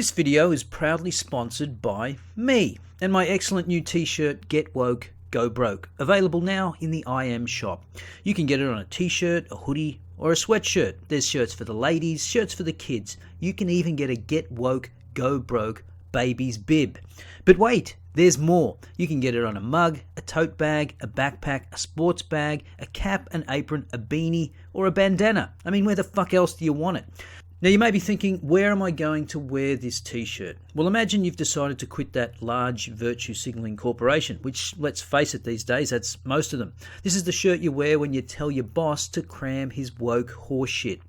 This video is proudly sponsored by me and my excellent new t-shirt, Get Woke, Go Broke, available now in the IM shop. You can get it on a t-shirt, a hoodie, or a sweatshirt. There's shirts for the ladies, shirts for the kids. You can even get a Get Woke, Go Broke baby's bib. But wait, there's more. You can get it on a mug, a tote bag, a backpack, a sports bag, a cap, an apron, a beanie, or a bandana. I mean, where the fuck else do you want it? Now you may be thinking, where am I going to wear this t-shirt? Well, imagine you've decided to quit that large virtue signalling corporation, which, let's face it, these days, that's most of them. This is the shirt you wear when you tell your boss to cram his woke horseshit.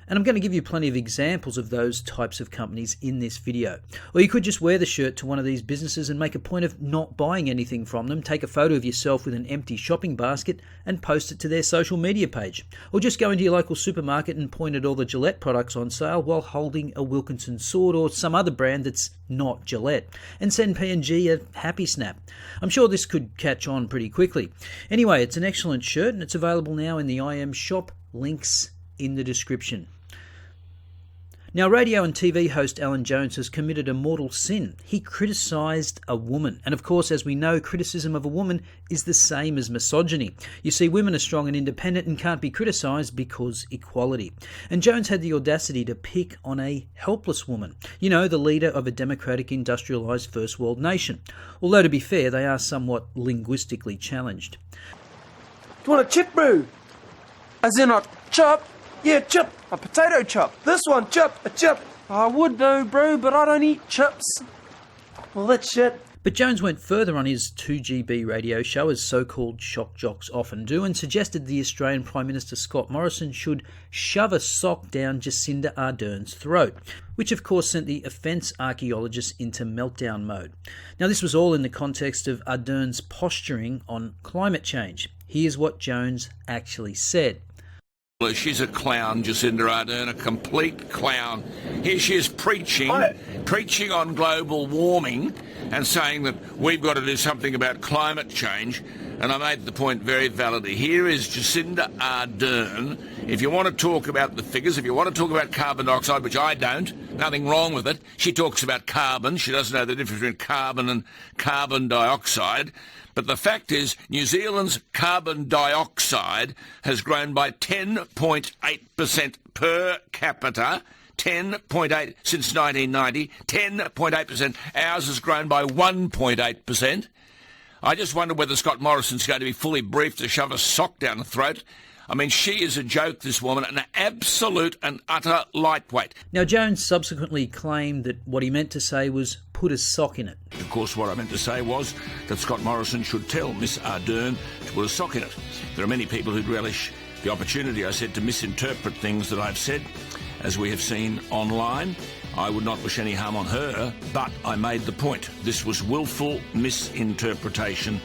And I'm going to give you plenty of examples of those types of companies in this video. Or you could just wear the shirt to one of these businesses and make a point of not buying anything from them, take a photo of yourself with an empty shopping basket and post it to their social media page. Or just go into your local supermarket and point at all the Gillette products on sale while holding a Wilkinson sword or some other brand that's not Gillette, and send P&G a happy snap. I'm sure this could catch on pretty quickly. Anyway, it's an excellent shirt and it's available now in the IM shop. Links in the description. Now, radio and TV host Alan Jones has committed a mortal sin. He criticised a woman. And of course, as we know, criticism of a woman is the same as misogyny. You see, women are strong and independent and can't be criticised because equality. And Jones had the audacity to pick on a helpless woman. You know, the leader of a democratic, industrialised first world nation. Although, to be fair, they are somewhat linguistically challenged. Do you want a chip, bro? As in a chop? Yeah, chip. A potato chop. This one, chip. A chip. I would though, bro, but I don't eat chips. Well, that's shit. But Jones went further on his 2GB radio show, as so-called shock jocks often do, and suggested the Australian Prime Minister Scott Morrison should shove a sock down Jacinda Ardern's throat, which of course sent the offence archaeologists into meltdown mode. Now, this was all in the context of Ardern's posturing on climate change. Here's what Jones actually said. She's a clown, Jacinda Ardern, a complete clown. Here she is preaching on global warming and saying that we've got to do something about climate change. And I made the point very validly. Here is Jacinda Ardern. If you want to talk about the figures, if you want to talk about carbon dioxide, which I don't, nothing wrong with it. She talks about carbon. She doesn't know the difference between carbon and carbon dioxide. But the fact is, New Zealand's carbon dioxide has grown by 10.8% per capita. 10.8 since 1990, 10.8%. Ours has grown by 1.8%. I just wonder whether Scott Morrison's going to be fully briefed to shove a sock down the throat. I mean, she is a joke, this woman, an absolute and utter lightweight. Now, Jones subsequently claimed that what he meant to say was put a sock in it. Of course, what I meant to say was that Scott Morrison should tell Miss Ardern to put a sock in it. There are many people who'd relish the opportunity, I said, to misinterpret things that I've said, as we have seen online. I would not wish any harm on her, but I made the point. This was willful misinterpretation.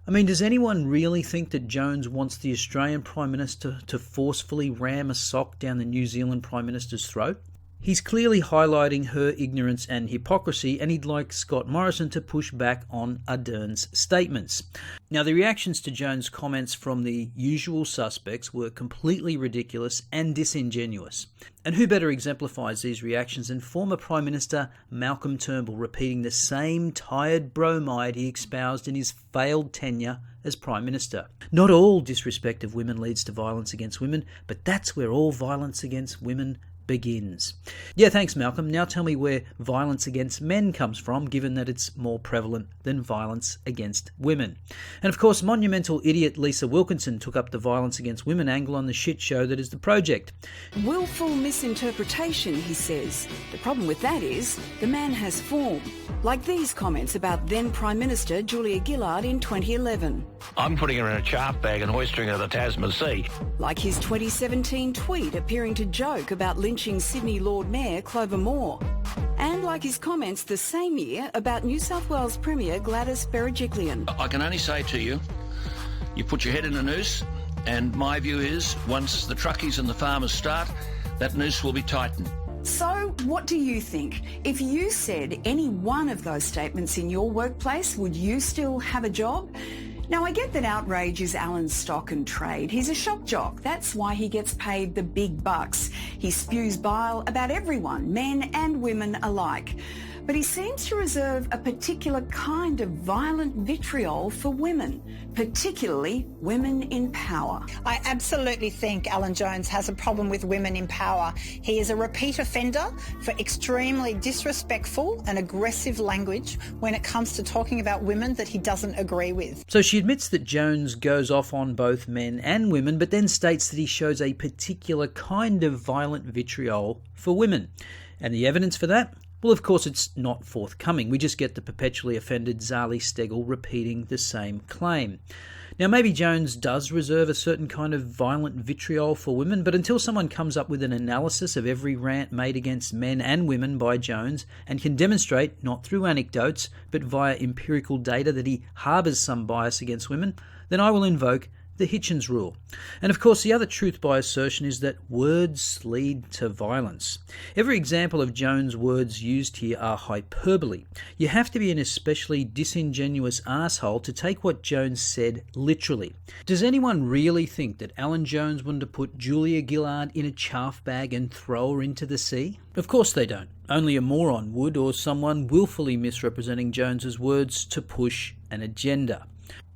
I mean, does anyone really think that Jones wants the Australian Prime Minister to forcefully ram a sock down the New Zealand Prime Minister's throat? He's clearly highlighting her ignorance and hypocrisy, and he'd like Scott Morrison to push back on Ardern's statements. Now, the reactions to Jones' comments from the usual suspects were completely ridiculous and disingenuous. And who better exemplifies these reactions than former Prime Minister Malcolm Turnbull repeating the same tired bromide he espoused in his failed tenure as Prime Minister. Not all disrespect of women leads to violence against women, but that's where all violence against women begins. Yeah, thanks, Malcolm. Now tell me where violence against men comes from, given that it's more prevalent than violence against women. And of course, monumental idiot Lisa Wilkinson took up the violence against women angle on the shit show that is The Project. Willful misinterpretation, he says. The problem with that is the man has form. Like these comments about then Prime Minister Julia Gillard in 2011. I'm putting her in a chaff bag and hoisting her to the Tasman Sea. Like his 2017 tweet appearing to joke about lynching Sydney Lord Mayor Clover Moore. And like his comments the same year about New South Wales Premier Gladys Berejiklian. I can only say to you, you put your head in a noose, and my view is once the truckies and the farmers start, that noose will be tightened. So, what do you think? If you said any one of those statements in your workplace, would you still have a job? Now, I get that outrage is Alan's stock and trade. He's a shock jock. That's why he gets paid the big bucks. He spews bile about everyone, men and women alike. But he seems to reserve a particular kind of violent vitriol for women, particularly women in power. I absolutely think Alan Jones has a problem with women in power. He is a repeat offender for extremely disrespectful and aggressive language when it comes to talking about women that he doesn't agree with. So she admits that Jones goes off on both men and women, but then states that he shows a particular kind of violent vitriol for women. And the evidence for that? Well, of course, it's not forthcoming. We just get the perpetually offended Zali Steggall repeating the same claim. Now, maybe Jones does reserve a certain kind of violent vitriol for women, but until someone comes up with an analysis of every rant made against men and women by Jones and can demonstrate, not through anecdotes, but via empirical data, that he harbours some bias against women, then I will invoke the Hitchens rule. And of course, the other truth by assertion is that words lead to violence. Every example of Jones' words used here are hyperbole. You have to be an especially disingenuous asshole to take what Jones said literally. Does anyone really think that Alan Jones wanted to put Julia Gillard in a chaff bag and throw her into the sea? Of course they don't. Only a moron would, or someone willfully misrepresenting Jones's words to push an agenda.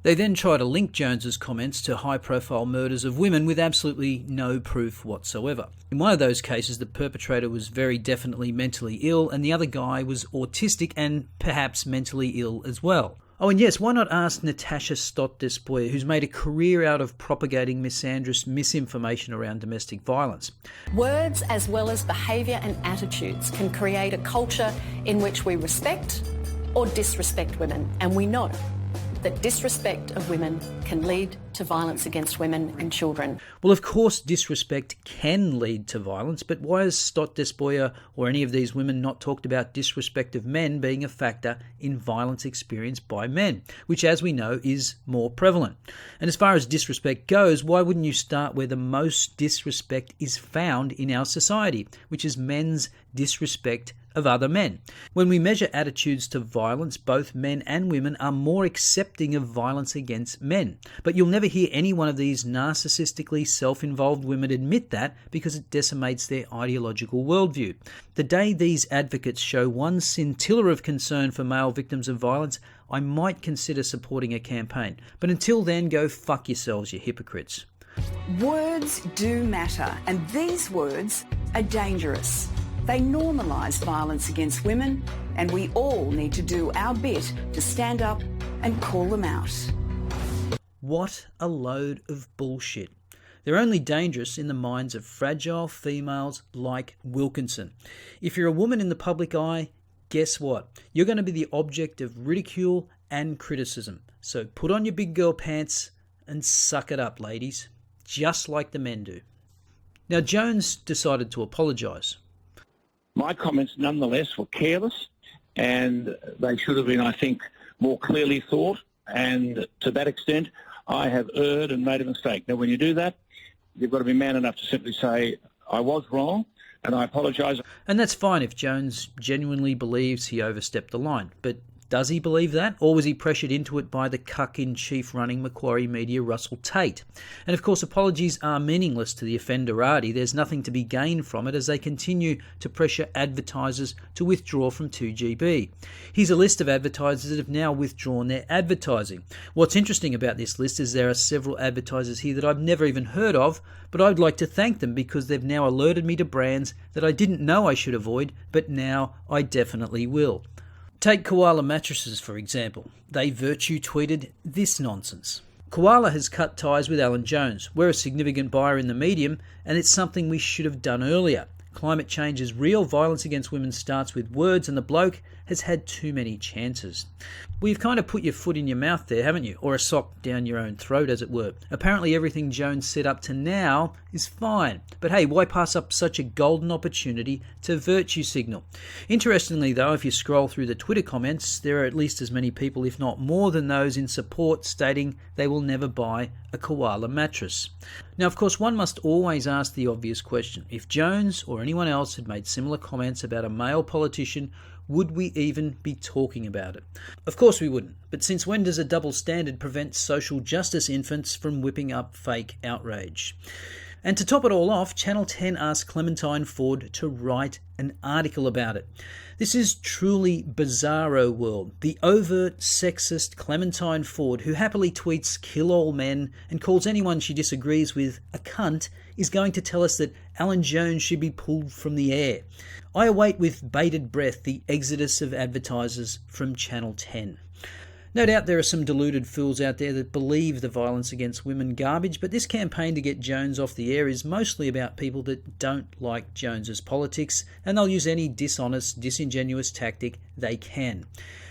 They then try to link Jones's comments to high-profile murders of women with absolutely no proof whatsoever. In one of those cases, the perpetrator was very definitely mentally ill, and the other guy was autistic and perhaps mentally ill as well. Oh, and yes, why not ask Natasha Stott-Despoja, who's made a career out of propagating misandrous misinformation around domestic violence. Words as well as behaviour and attitudes can create a culture in which we respect or disrespect women, and we know that disrespect of women can lead to violence against women and children. Well, of course, disrespect can lead to violence, but why has Stott-Despoja or any of these women not talked about disrespect of men being a factor in violence experienced by men, which, as we know, is more prevalent? And as far as disrespect goes, why wouldn't you start where the most disrespect is found in our society, which is men's disrespect of other men? When we measure attitudes to violence, both men and women are more accepting of violence against men. But you'll never hear any one of these narcissistically self-involved women admit that, because it decimates their ideological worldview. The day these advocates show one scintilla of concern for male victims of violence, I might consider supporting a campaign. But until then, go fuck yourselves, you hypocrites. Words do matter, and these words are dangerous. They normalise violence against women, and we all need to do our bit to stand up and call them out. What a load of bullshit. They're only dangerous in the minds of fragile females like Wilkinson. If you're a woman in the public eye, guess what? You're going to be the object of ridicule and criticism. So put on your big girl pants and suck it up, ladies. Just like the men do. Now, Jones decided to apologise. My comments, nonetheless, were careless, and they should have been, I think, more clearly thought. And to that extent, I have erred and made a mistake. Now, when you do that, you've got to be man enough to simply say, I was wrong, and I apologise. And that's fine if Jones genuinely believes he overstepped the line. But does he believe that? Or was he pressured into it by the cuck-in-chief running Macquarie Media, Russell Tate? And of course, apologies are meaningless to the Offenderatti. There's nothing to be gained from it as they continue to pressure advertisers to withdraw from 2GB. Here's a list of advertisers that have now withdrawn their advertising. What's interesting about this list is there are several advertisers here that I've never even heard of, but I'd like to thank them because they've now alerted me to brands that I didn't know I should avoid, but now I definitely will. Take Koala Mattresses, for example. They virtue tweeted this nonsense. Koala has cut ties with Alan Jones. We're a significant buyer in the medium, and it's something we should have done earlier. Climate change is real. Violence against women starts with words, and the bloke has had too many chances. Well, you've kind of put your foot in your mouth there, haven't you? Or a sock down your own throat, as it were. Apparently everything Jones said up to now is fine. But hey, why pass up such a golden opportunity to virtue signal? Interestingly, though, if you scroll through the Twitter comments, there are at least as many people, if not more than those in support, stating they will never buy a Koala mattress. Now, of course, one must always ask the obvious question. If Jones or anyone else had made similar comments about a male politician, would we even be talking about it? Of course we wouldn't, but since when does a double standard prevent social justice infants from whipping up fake outrage? And to top it all off, Channel 10 asked Clementine Ford to write an article about it. This is truly bizarro world. The overt sexist Clementine Ford, who happily tweets "kill all men" and calls anyone she disagrees with a cunt, is going to tell us that Alan Jones should be pulled from the air. I await with bated breath the exodus of advertisers from Channel 10. No doubt there are some deluded fools out there that believe the violence against women garbage, but this campaign to get Jones off the air is mostly about people that don't like Jones's politics, and they'll use any dishonest, disingenuous tactic they can.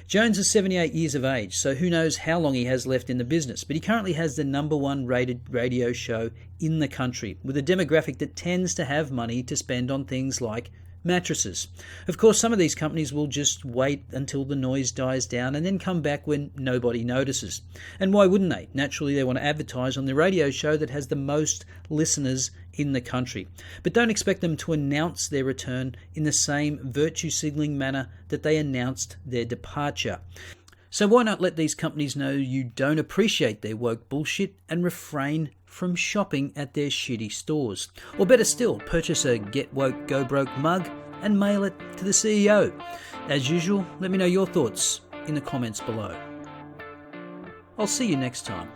Jones is 78 years of age, so who knows how long he has left in the business, but he currently has the #1 rated radio show in the country, with a demographic that tends to have money to spend on things like mattresses. Of course, some of these companies will just wait until the noise dies down and then come back when nobody notices. And why wouldn't they? Naturally, they want to advertise on the radio show that has the most listeners in the country. But don't expect them to announce their return in the same virtue-signaling manner that they announced their departure. So why not let these companies know you don't appreciate their woke bullshit and refrain from shopping at their shitty stores? Or better still, purchase a Get Woke Go Broke mug and mail it to the CEO. As usual, let me know your thoughts in the comments below. I'll see you next time.